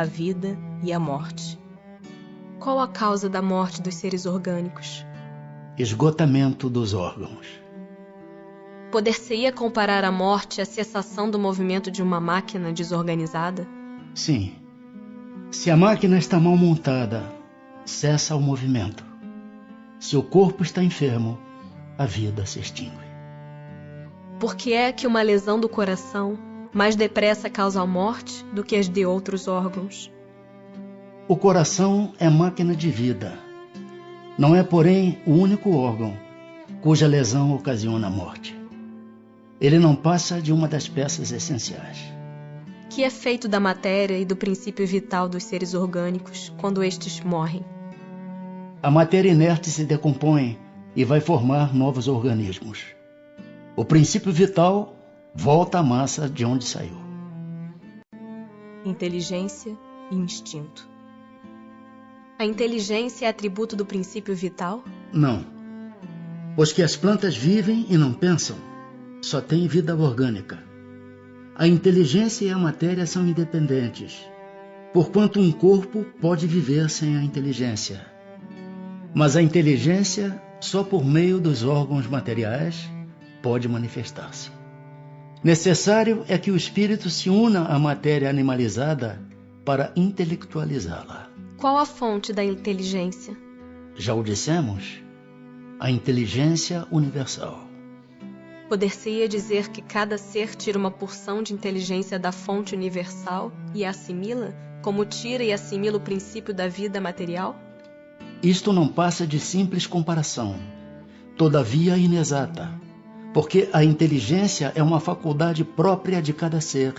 a vida e a morte. Qual a causa da morte dos seres orgânicos? Esgotamento dos órgãos. Poder-se-ia comparar a morte à cessação do movimento de uma máquina desorganizada? Sim. Se a máquina está mal montada, cessa o movimento. Se o corpo está enfermo, a vida se extingue. Por que é que uma lesão do coração mais depressa causa a morte do que as de outros órgãos? O coração é máquina de vida. Não é, porém, o único órgão cuja lesão ocasiona a morte. Ele não passa de uma das peças essenciais. Que é feito da matéria e do princípio vital dos seres orgânicos quando estes morrem? A matéria inerte se decompõe e vai formar novos organismos. O princípio vital volta à massa de onde saiu. Inteligência e instinto. A inteligência é atributo do princípio vital? Não. Pois que as plantas vivem e não pensam, só têm vida orgânica. A inteligência e a matéria são independentes, porquanto um corpo pode viver sem a inteligência. Mas a inteligência, só por meio dos órgãos materiais, pode manifestar-se. Necessário é que o espírito se una à matéria animalizada para intelectualizá-la. Qual a fonte da inteligência? Já o dissemos, a inteligência universal. Poder-se-ia dizer que cada ser tira uma porção de inteligência da fonte universal e a assimila, como tira e assimila o princípio da vida material? Isto não passa de simples comparação, todavia inexata, porque a inteligência é uma faculdade própria de cada ser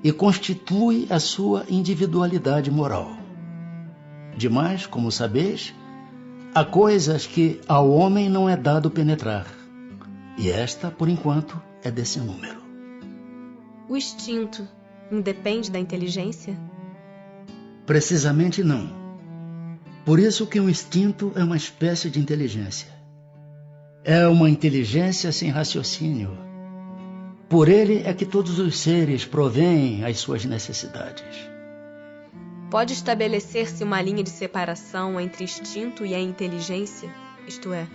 e constitui a sua individualidade moral. Demais, como sabeis, há coisas que ao homem não é dado penetrar, e esta, por enquanto, é desse número. O instinto independe da inteligência? Precisamente não. Por isso que o instinto é uma espécie de inteligência. É uma inteligência sem raciocínio. Por ele é que todos os seres provêm as suas necessidades. Pode estabelecer-se uma linha de separação entre instinto e a inteligência, isto é,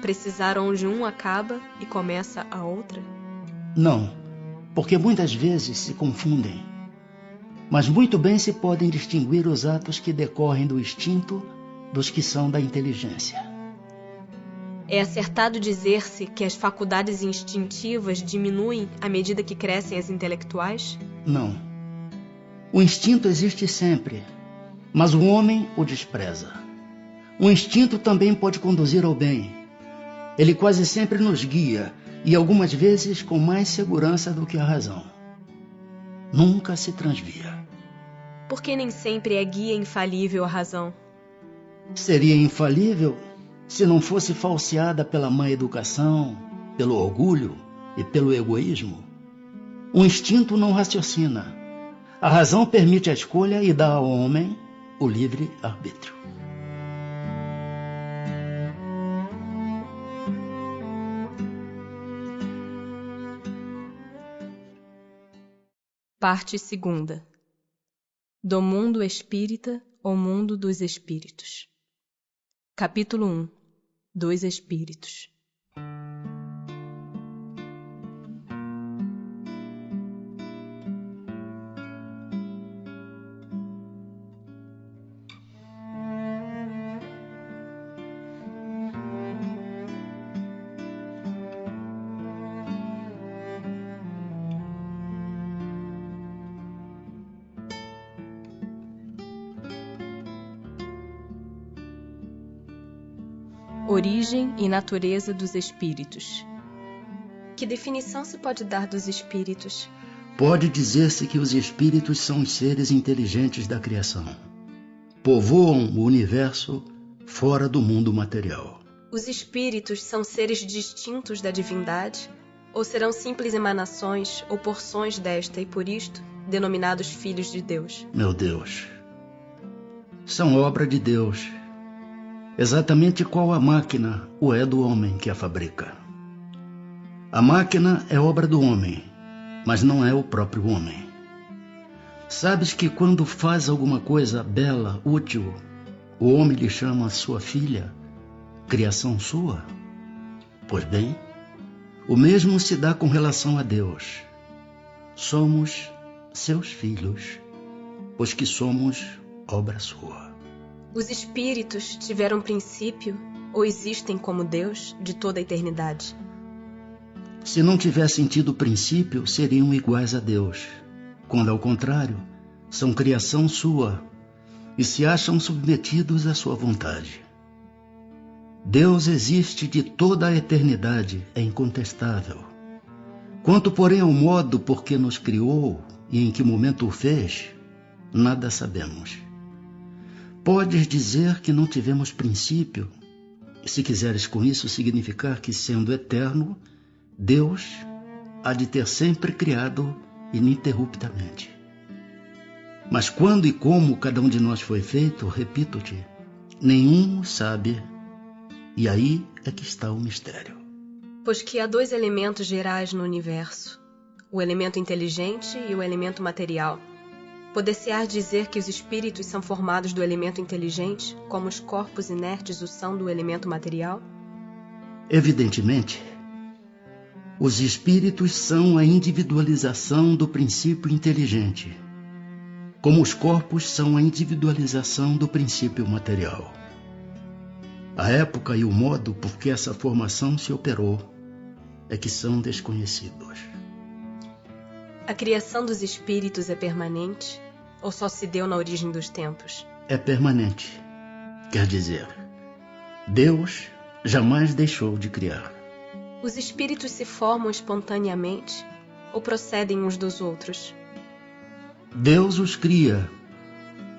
precisar onde um acaba e começa a outra? Não, porque muitas vezes se confundem. Mas muito bem se podem distinguir os atos que decorrem do instinto dos que são da inteligência. É acertado dizer-se que as faculdades instintivas diminuem à medida que crescem as intelectuais? Não. O instinto existe sempre, mas o homem o despreza. O instinto também pode conduzir ao bem. Ele quase sempre nos guia, e algumas vezes com mais segurança do que a razão. Nunca se transvia. Por que nem sempre é guia infalível a razão? Seria infalível se não fosse falseada pela má educação, pelo orgulho e pelo egoísmo. O instinto não raciocina. A razão permite a escolha e dá ao homem o livre arbítrio. Parte 2. Do mundo espírita ao mundo dos espíritos. Capítulo 1. Dos espíritos. Origem e natureza dos espíritos. Que definição se pode dar dos espíritos? Pode dizer-se que os espíritos são os seres inteligentes da criação. Povoam o universo fora do mundo material. Os espíritos são seres distintos da divindade? Ou serão simples emanações ou porções desta e por isto denominados filhos de Deus? Meu Deus, são obra de Deus. Exatamente qual a máquina o é do homem que a fabrica. A máquina é obra do homem, mas não é o próprio homem. Sabes que quando faz alguma coisa bela, útil, o homem lhe chama sua filha, criação sua? Pois bem, o mesmo se dá com relação a Deus. Somos seus filhos, pois que somos obra sua. Os espíritos tiveram princípio ou existem como Deus de toda a eternidade? Se não tivessem tido princípio, seriam iguais a Deus, quando ao contrário, são criação sua e se acham submetidos à sua vontade. Deus existe de toda a eternidade, é incontestável. Quanto, porém, ao modo por que nos criou e em que momento o fez, nada sabemos. Podes dizer que não tivemos princípio, se quiseres com isso significar que, sendo eterno, Deus há de ter sempre criado ininterruptamente. Mas quando e como cada um de nós foi feito, repito-te, nenhum sabe, e aí é que está o mistério. Pois que há dois elementos gerais no universo, o elemento inteligente e o elemento material. Poder-se-á dizer que os espíritos são formados do elemento inteligente, como os corpos inertes o são do elemento material? Evidentemente, os espíritos são a individualização do princípio inteligente, como os corpos são a individualização do princípio material. A época e o modo por que essa formação se operou é que são desconhecidos. A criação dos espíritos é permanente ou só se deu na origem dos tempos? É permanente. Quer dizer, Deus jamais deixou de criar. Os espíritos se formam espontaneamente ou procedem uns dos outros? Deus os cria,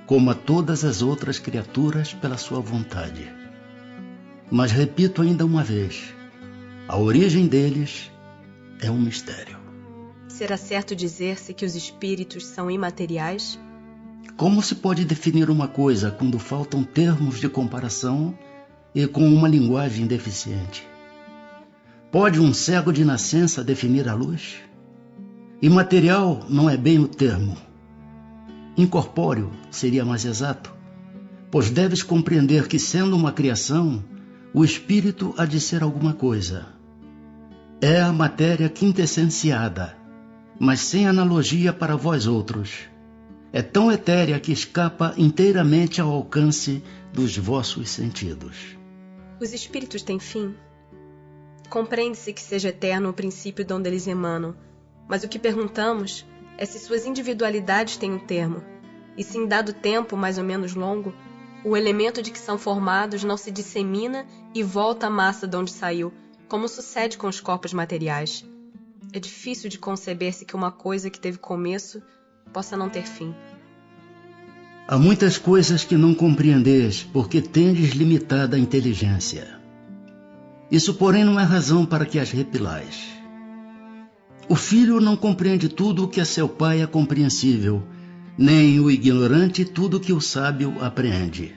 como a todas as outras criaturas, pela sua vontade. Mas repito ainda uma vez, a origem deles é um mistério. Será certo dizer-se que os espíritos são imateriais? Como se pode definir uma coisa quando faltam termos de comparação e com uma linguagem deficiente? Pode um cego de nascença definir a luz? Imaterial não é bem o termo. Incorpóreo seria mais exato, pois deves compreender que, sendo uma criação, o espírito há de ser alguma coisa. É a matéria quintessenciada, mas sem analogia para vós outros. É tão etérea que escapa inteiramente ao alcance dos vossos sentidos. Os espíritos têm fim? Compreende-se que seja eterno o princípio de onde eles emanam, mas o que perguntamos é se suas individualidades têm um termo, e se em dado tempo mais ou menos longo, o elemento de que são formados não se dissemina e volta à massa de onde saiu, como sucede com os corpos materiais. É difícil de conceber-se que uma coisa que teve começo possa não ter fim. Há muitas coisas que não compreendeis porque tendes limitada a inteligência. Isso, porém, não é razão para que as repilais. O filho não compreende tudo o que a seu pai é compreensível, nem o ignorante tudo o que o sábio apreende.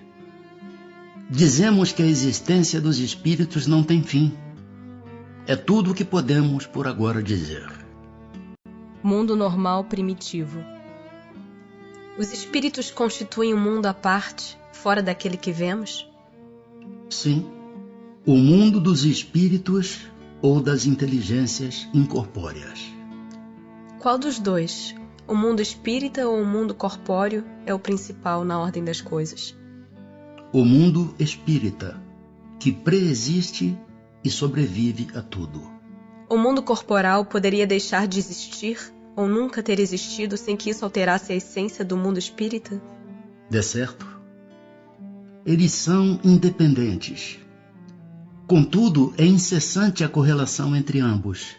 Dizemos que a existência dos espíritos não tem fim. É tudo o que podemos por agora dizer. Mundo normal primitivo. Os espíritos constituem um mundo à parte, fora daquele que vemos? Sim, o mundo dos espíritos ou das inteligências incorpóreas. Qual dos dois, o mundo espírita ou o mundo corpóreo, é o principal na ordem das coisas? O mundo espírita, que preexiste e sobrevive a tudo. O mundo corporal poderia deixar de existir ou nunca ter existido sem que isso alterasse a essência do mundo espírita? De certo. Eles são independentes. Contudo, é incessante a correlação entre ambos,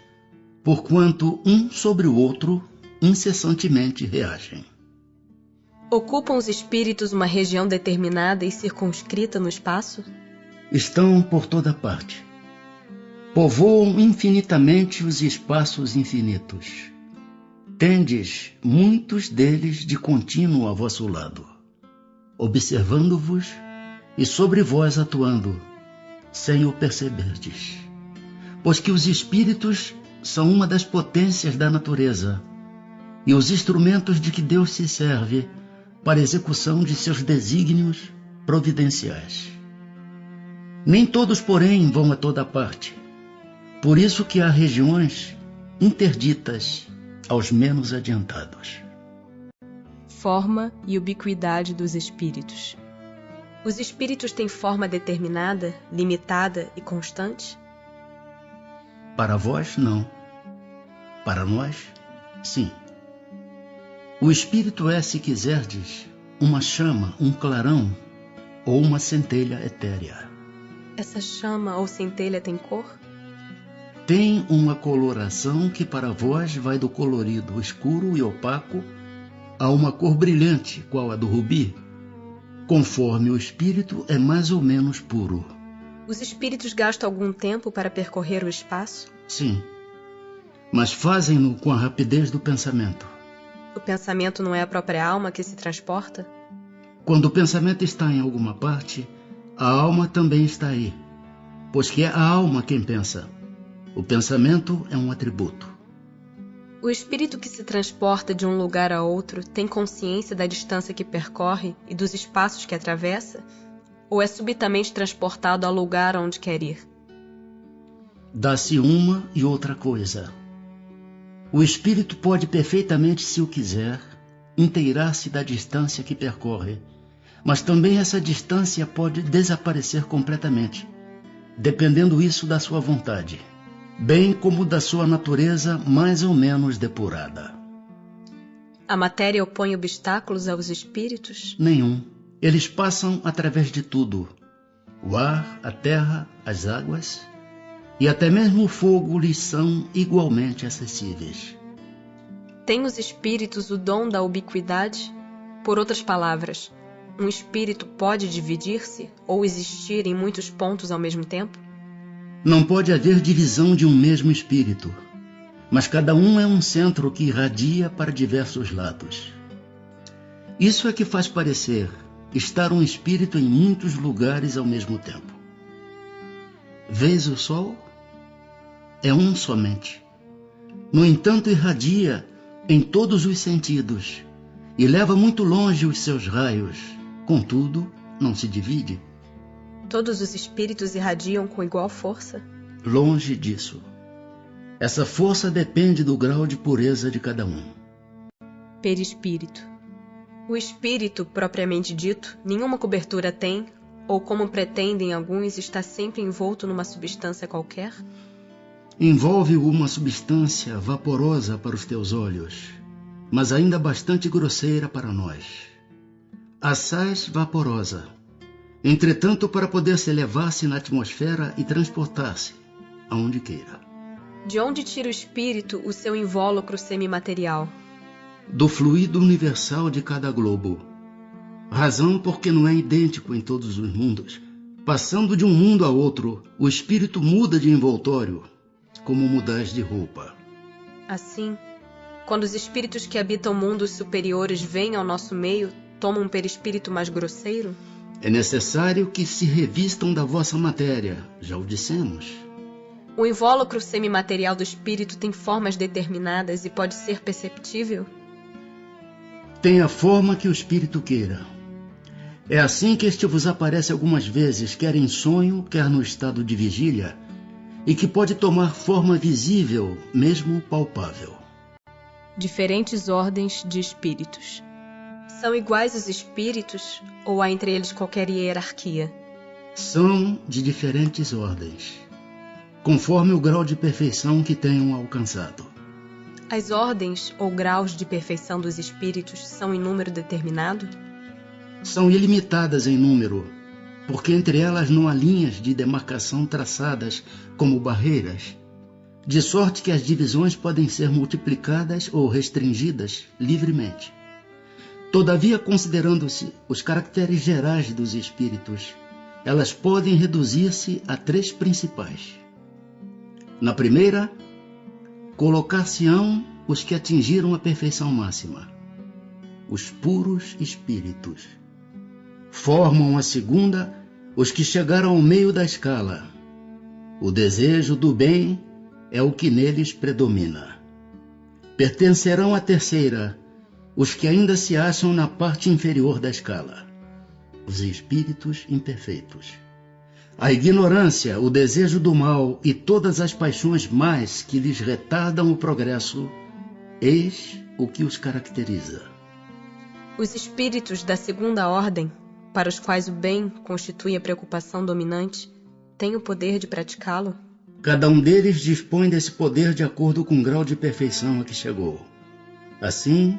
porquanto um sobre o outro incessantemente reagem. Ocupam os espíritos uma região determinada e circunscrita no espaço? Estão por toda parte. Povoam infinitamente os espaços infinitos. Tendes muitos deles de contínuo a vosso lado, observando-vos e sobre vós atuando, sem o perceberdes. Pois que os espíritos são uma das potências da natureza, e os instrumentos de que Deus se serve para a execução de seus desígnios providenciais. Nem todos, porém, vão a toda parte. Por isso que há regiões interditas aos menos adiantados. Forma e ubiquidade dos espíritos. Os espíritos têm forma determinada, limitada e constante? Para vós, não. Para nós, sim. O espírito é, se quiserdes, uma chama, um clarão ou uma centelha etérea. Essa chama ou centelha tem cor? Tem uma coloração que para vós vai do colorido escuro e opaco a uma cor brilhante, qual a do rubi, conforme o espírito é mais ou menos puro. Os espíritos gastam algum tempo para percorrer o espaço? Sim, mas fazem-no com a rapidez do pensamento. O pensamento não é a própria alma que se transporta? Quando o pensamento está em alguma parte, a alma também está aí, pois que é a alma quem pensa. O pensamento é um atributo. O espírito que se transporta de um lugar a outro tem consciência da distância que percorre e dos espaços que atravessa? Ou é subitamente transportado ao lugar onde quer ir? Dá-se uma e outra coisa. O espírito pode perfeitamente, se o quiser, inteirar-se da distância que percorre, mas também essa distância pode desaparecer completamente, dependendo isso da sua vontade, bem como da sua natureza mais ou menos depurada. A matéria opõe obstáculos aos espíritos? Nenhum. Eles passam através de tudo. O ar, a terra, as águas e até mesmo o fogo lhes são igualmente acessíveis. Têm os espíritos o dom da ubiquidade? Por outras palavras, um espírito pode dividir-se ou existir em muitos pontos ao mesmo tempo? Não pode haver divisão de um mesmo espírito, mas cada um é um centro que irradia para diversos lados. Isso é que faz parecer estar um espírito em muitos lugares ao mesmo tempo. Vês o sol? É um somente. No entanto, irradia em todos os sentidos e leva muito longe os seus raios. Contudo, não se divide. Todos os espíritos irradiam com igual força? Longe disso. Essa força depende do grau de pureza de cada um. Perispírito. O espírito, propriamente dito, nenhuma cobertura tem, ou como pretendem alguns, está sempre envolto numa substância qualquer? Envolve-o uma substância vaporosa para os teus olhos, mas ainda bastante grosseira para nós. Assaz vaporosa. Entretanto, para poder se elevar-se na atmosfera e transportar-se aonde queira. De onde tira o espírito o seu invólucro semimaterial? Do fluido universal de cada globo. Razão porque não é idêntico em todos os mundos. Passando de um mundo a outro, o espírito muda de envoltório, como mudais de roupa. Assim, quando os espíritos que habitam mundos superiores vêm ao nosso meio, tomam um perispírito mais grosseiro? É necessário que se revistam da vossa matéria, já o dissemos. O invólucro semimaterial do espírito tem formas determinadas e pode ser perceptível? Tem a forma que o espírito queira. É assim que este vos aparece algumas vezes, quer em sonho, quer no estado de vigília, e que pode tomar forma visível, mesmo palpável. Diferentes ordens de espíritos. São iguais os espíritos ou há entre eles qualquer hierarquia? São de diferentes ordens, conforme o grau de perfeição que tenham alcançado. As ordens ou graus de perfeição dos espíritos são em número determinado? São ilimitadas em número, porque entre elas não há linhas de demarcação traçadas como barreiras, de sorte que as divisões podem ser multiplicadas ou restringidas livremente. Todavia, considerando-se os caracteres gerais dos espíritos, elas podem reduzir-se a 3 principais. Na primeira, colocar-se-ão os que atingiram a perfeição máxima, os puros espíritos. Formam a segunda os que chegaram ao meio da escala. O desejo do bem é o que neles predomina. Pertencerão à terceira os que ainda se acham na parte inferior da escala, os espíritos imperfeitos. A ignorância, o desejo do mal e todas as paixões más que lhes retardam o progresso, eis o que os caracteriza. Os espíritos da segunda ordem, para os quais o bem constitui a preocupação dominante, têm o poder de praticá-lo? Cada um deles dispõe desse poder de acordo com o grau de perfeição a que chegou. Assim,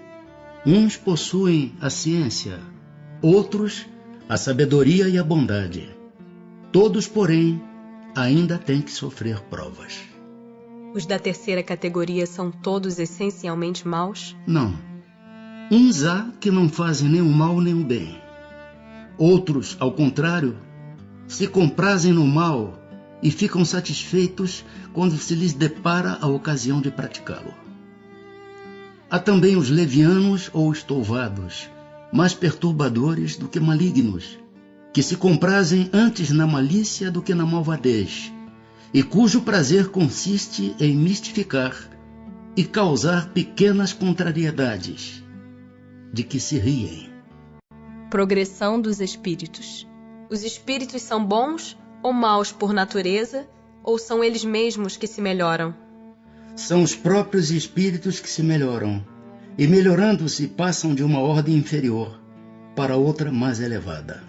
uns possuem a ciência, outros a sabedoria e a bondade. Todos, porém, ainda têm que sofrer provas. Os da terceira categoria são todos essencialmente maus? Não. Uns há que não fazem nem o mal nem o bem. Outros, ao contrário, se comprazem no mal e ficam satisfeitos quando se lhes depara a ocasião de praticá-lo. Há também os levianos ou estouvados, mais perturbadores do que malignos, que se comprazem antes na malícia do que na malvadez, e cujo prazer consiste em mistificar e causar pequenas contrariedades, de que se riem. Progressão dos espíritos. Os espíritos são bons ou maus por natureza, ou são eles mesmos que se melhoram? São os próprios espíritos que se melhoram, e melhorando-se passam de uma ordem inferior para outra mais elevada.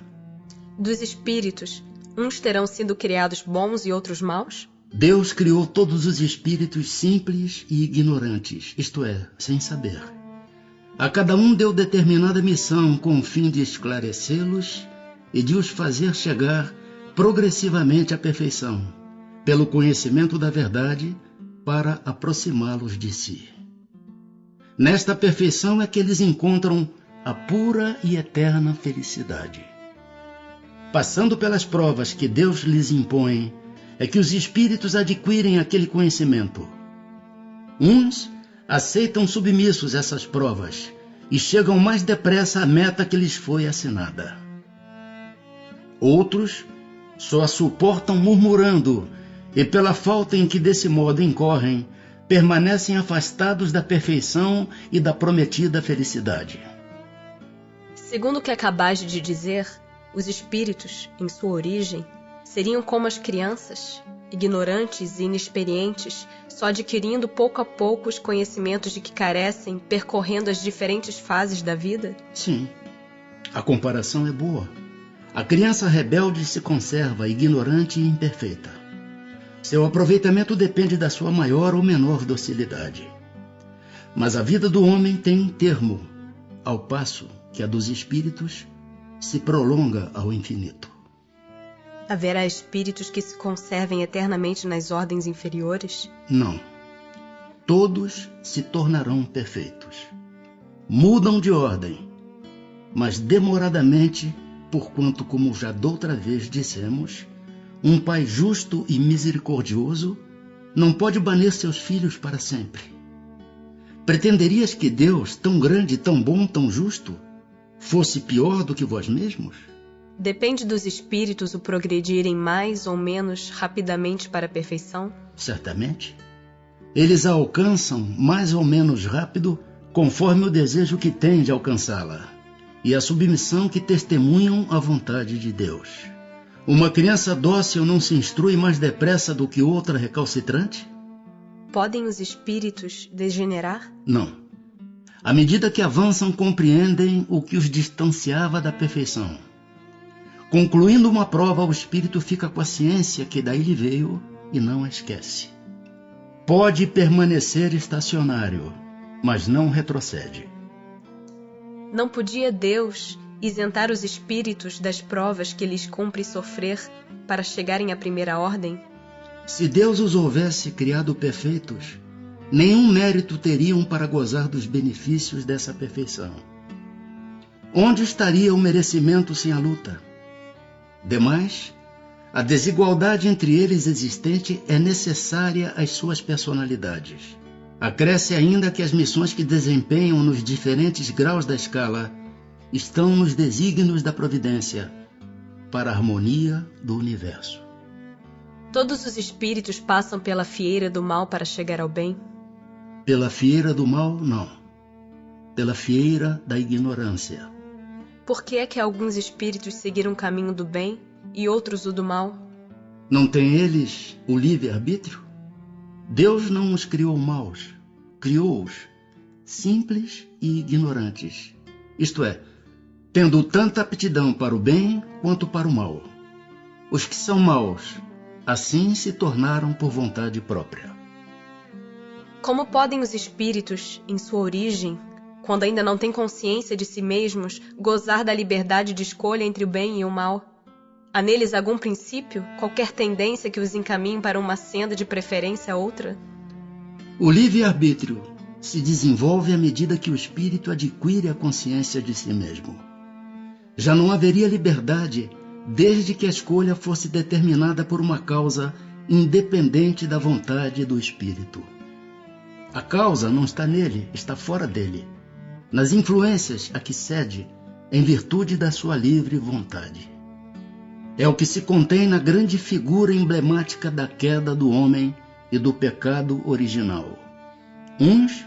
Dos espíritos, uns terão sido criados bons e outros maus? Deus criou todos os espíritos simples e ignorantes, isto é, sem saber. A cada um deu determinada missão com o fim de esclarecê-los e de os fazer chegar progressivamente à perfeição, pelo conhecimento da verdade, para aproximá-los de si. Nesta perfeição é que eles encontram a pura e eterna felicidade. Passando pelas provas que Deus lhes impõe, é que os espíritos adquirem aquele conhecimento. Uns aceitam submissos essas provas e chegam mais depressa à meta que lhes foi assinada. Outros só a suportam murmurando e, pela falta em que desse modo incorrem, permanecem afastados da perfeição e da prometida felicidade. Segundo o que acabais de dizer, os espíritos, em sua origem, seriam como as crianças, ignorantes e inexperientes, só adquirindo pouco a pouco os conhecimentos de que carecem, percorrendo as diferentes fases da vida? Sim, a comparação é boa. A criança rebelde se conserva ignorante e imperfeita. Seu aproveitamento depende da sua maior ou menor docilidade. Mas a vida do homem tem um termo, ao passo que a dos espíritos se prolonga ao infinito. Haverá espíritos que se conservem eternamente nas ordens inferiores? Não. Todos se tornarão perfeitos. Mudam de ordem, mas demoradamente, porquanto, como já doutra vez dissemos, um pai justo e misericordioso não pode banir seus filhos para sempre. Pretenderias que Deus, tão grande, tão bom, tão justo, fosse pior do que vós mesmos? Depende dos espíritos o progredirem mais ou menos rapidamente para a perfeição? Certamente. Eles a alcançam mais ou menos rápido conforme o desejo que têm de alcançá-la e a submissão que testemunham à vontade de Deus. Uma criança dócil não se instrui mais depressa do que outra recalcitrante? Podem os espíritos degenerar? Não. À medida que avançam, compreendem o que os distanciava da perfeição. Concluindo uma prova, o espírito fica com a ciência que daí lhe veio e não a esquece. Pode permanecer estacionário, mas não retrocede. Não podia Deus isentar os espíritos das provas que lhes cumpre sofrer para chegarem à primeira ordem? Se Deus os houvesse criado perfeitos, nenhum mérito teriam para gozar dos benefícios dessa perfeição. Onde estaria o merecimento sem a luta? Demais, a desigualdade entre eles existente é necessária às suas personalidades. Acresce ainda que as missões que desempenham nos diferentes graus da escala estão nos desígnios da providência para a harmonia do universo. Todos os espíritos passam pela fieira do mal para chegar ao bem? Pela fieira do mal, não. Pela fieira da ignorância. Por que é que alguns espíritos seguiram o caminho do bem e outros o do mal? Não têm eles o livre-arbítrio? Deus não os criou maus, criou-os simples e ignorantes. Isto é, tendo tanta aptidão para o bem quanto para o mal. Os que são maus, assim se tornaram por vontade própria. Como podem os espíritos, em sua origem, quando ainda não têm consciência de si mesmos, gozar da liberdade de escolha entre o bem e o mal? Há neles algum princípio, qualquer tendência que os encaminhe para uma senda de preferência a outra? O livre-arbítrio se desenvolve à medida que o espírito adquire a consciência de si mesmo. Já não haveria liberdade desde que a escolha fosse determinada por uma causa independente da vontade do espírito. A causa não está nele, está fora dele, nas influências a que cede em virtude da sua livre vontade. É o que se contém na grande figura emblemática da queda do homem e do pecado original. Uns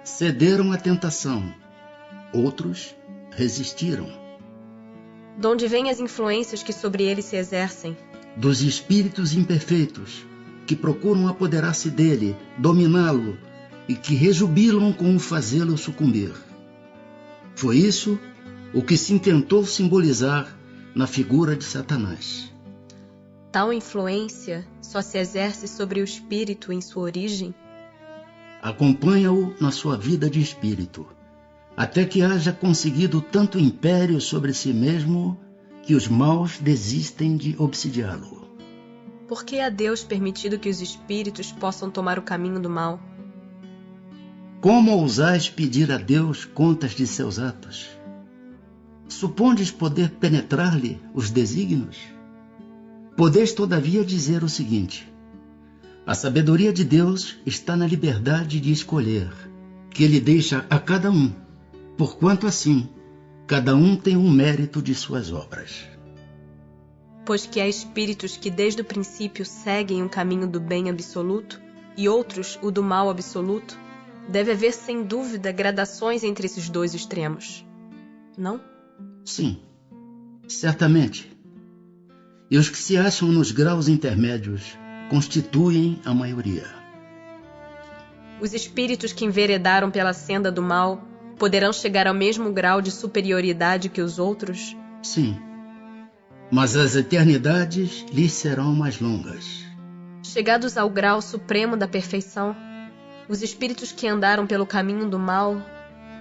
cederam à tentação, outros resistiram. De onde vêm as influências que sobre ele se exercem? Dos espíritos imperfeitos, que procuram apoderar-se dele, dominá-lo, e que rejubilam com o fazê-lo sucumbir. Foi isso o que se intentou simbolizar na figura de Satanás. Tal influência só se exerce sobre o espírito em sua origem? Acompanha-o na sua vida de espírito, até que haja conseguido tanto império sobre si mesmo que os maus desistem de obsidiá-lo. Por que a Deus permitido que os espíritos possam tomar o caminho do mal? Como ousais pedir a Deus contas de seus atos? Supondes poder penetrar-lhe os desígnios? Podeis, todavia, dizer o seguinte: a sabedoria de Deus está na liberdade de escolher, que Ele deixa a cada um, porquanto assim, cada um tem um mérito de suas obras. Pois que há espíritos que desde o princípio seguem o caminho do bem absoluto e outros o do mal absoluto, deve haver sem dúvida gradações entre esses dois extremos, não? Sim, certamente. E os que se acham nos graus intermédios constituem a maioria. Os espíritos que enveredaram pela senda do mal poderão chegar ao mesmo grau de superioridade que os outros? Sim, mas as eternidades lhes serão mais longas. Chegados ao grau supremo da perfeição, os espíritos que andaram pelo caminho do mal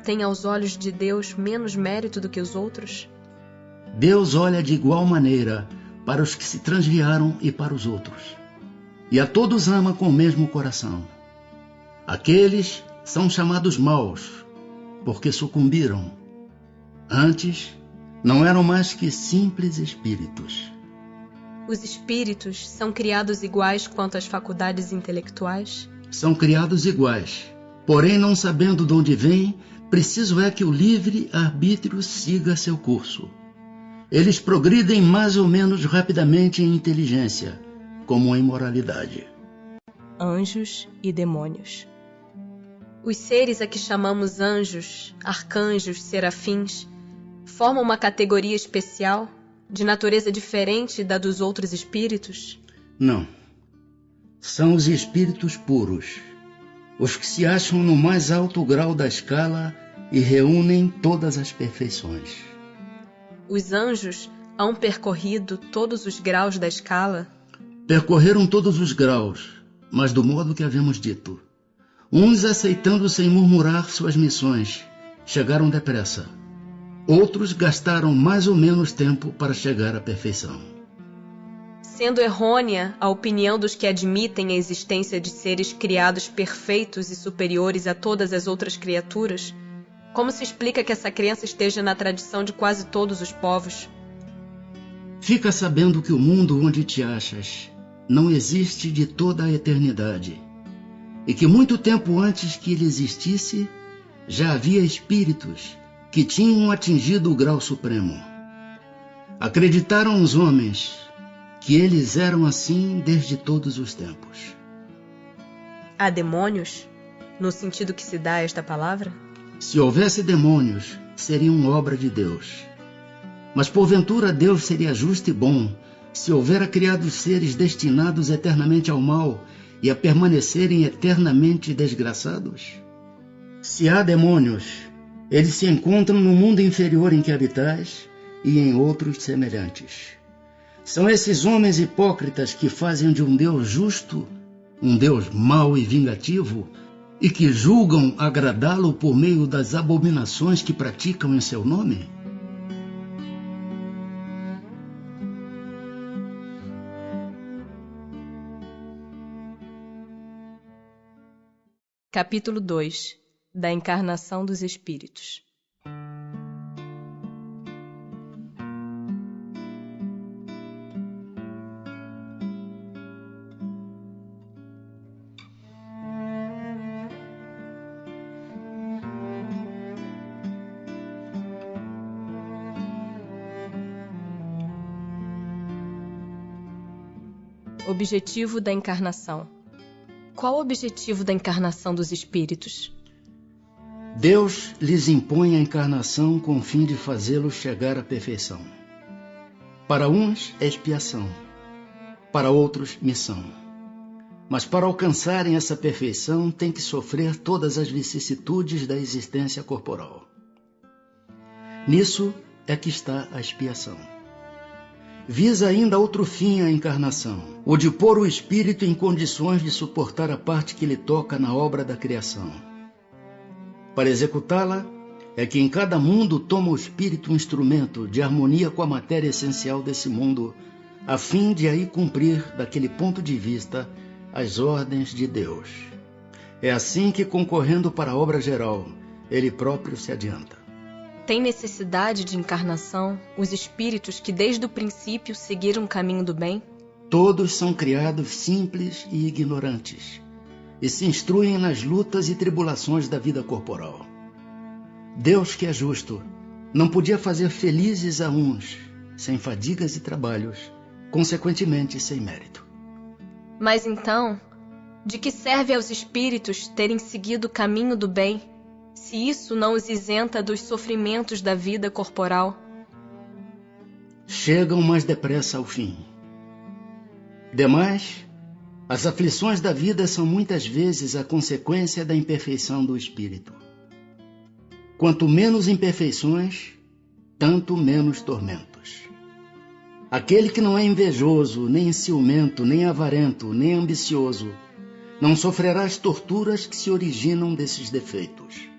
têm aos olhos de Deus menos mérito do que os outros? Deus olha de igual maneira para os que se transviaram e para os outros, e a todos ama com o mesmo coração. Aqueles são chamados maus, porque sucumbiram. Antes, não eram mais que simples espíritos. Os espíritos são criados iguais quanto às faculdades intelectuais? São criados iguais, porém, não sabendo de onde vêm, preciso é que o livre-arbítrio siga seu curso. Eles progridem mais ou menos rapidamente em inteligência, como em moralidade. Anjos e demônios. Os seres a que chamamos anjos, arcanjos, serafins, formam uma categoria especial, de natureza diferente da dos outros espíritos? Não. São os espíritos puros, os que se acham no mais alto grau da escala e reúnem todas as perfeições. Os anjos hão percorrido todos os graus da escala? Percorreram todos os graus, mas do modo que havemos dito. Uns aceitando sem murmurar suas missões, chegaram depressa. Outros gastaram mais ou menos tempo para chegar à perfeição. Sendo errônea a opinião dos que admitem a existência de seres criados perfeitos e superiores a todas as outras criaturas, como se explica que essa crença esteja na tradição de quase todos os povos? Fica sabendo que o mundo onde te achas não existe de toda a eternidade, e que muito tempo antes que ele existisse, já havia espíritos que tinham atingido o grau supremo. Acreditaram os homens que eles eram assim desde todos os tempos. Há demônios? no sentido que se dá a esta palavra? Se houvesse demônios, seriam obra de Deus. Mas porventura Deus seria justo e bom se houvera criado seres destinados eternamente ao mal e a permanecerem eternamente desgraçados? Se há demônios, eles se encontram no mundo inferior em que habitais e em outros semelhantes. São esses homens hipócritas que fazem de um Deus justo um Deus mau e vingativo e que julgam agradá-lo por meio das abominações que praticam em seu nome? Capítulo 2 da Encarnação dos Espíritos. Objetivo da encarnação. Qual o objetivo da encarnação dos espíritos? Deus lhes impõe a encarnação com o fim de fazê-los chegar à perfeição. Para uns é expiação, para outros missão. Mas para alcançarem essa perfeição têm que sofrer todas as vicissitudes da existência corporal. Nisso é que está a expiação. Visa ainda outro fim a encarnação, o de pôr o espírito em condições de suportar a parte que lhe toca na obra da criação. Para executá-la, é que em cada mundo toma o espírito um instrumento de harmonia com a matéria essencial desse mundo, a fim de aí cumprir, daquele ponto de vista, as ordens de Deus. É assim que, concorrendo para a obra geral, ele próprio se adianta. Tem necessidade de encarnação os espíritos que desde o princípio seguiram o caminho do bem? Todos são criados simples e ignorantes, e se instruem nas lutas e tribulações da vida corporal. Deus, que é justo, não podia fazer felizes a uns, sem fadigas e trabalhos, consequentemente sem mérito. Mas então, de que serve aos espíritos terem seguido o caminho do bem, se isso não os isenta dos sofrimentos da vida corporal? Chegam mais depressa ao fim. Demais, as aflições da vida são muitas vezes a consequência da imperfeição do espírito. Quanto menos imperfeições, tanto menos tormentos. Aquele que não é invejoso, nem ciumento, nem avarento, nem ambicioso, não sofrerá as torturas que se originam desses defeitos.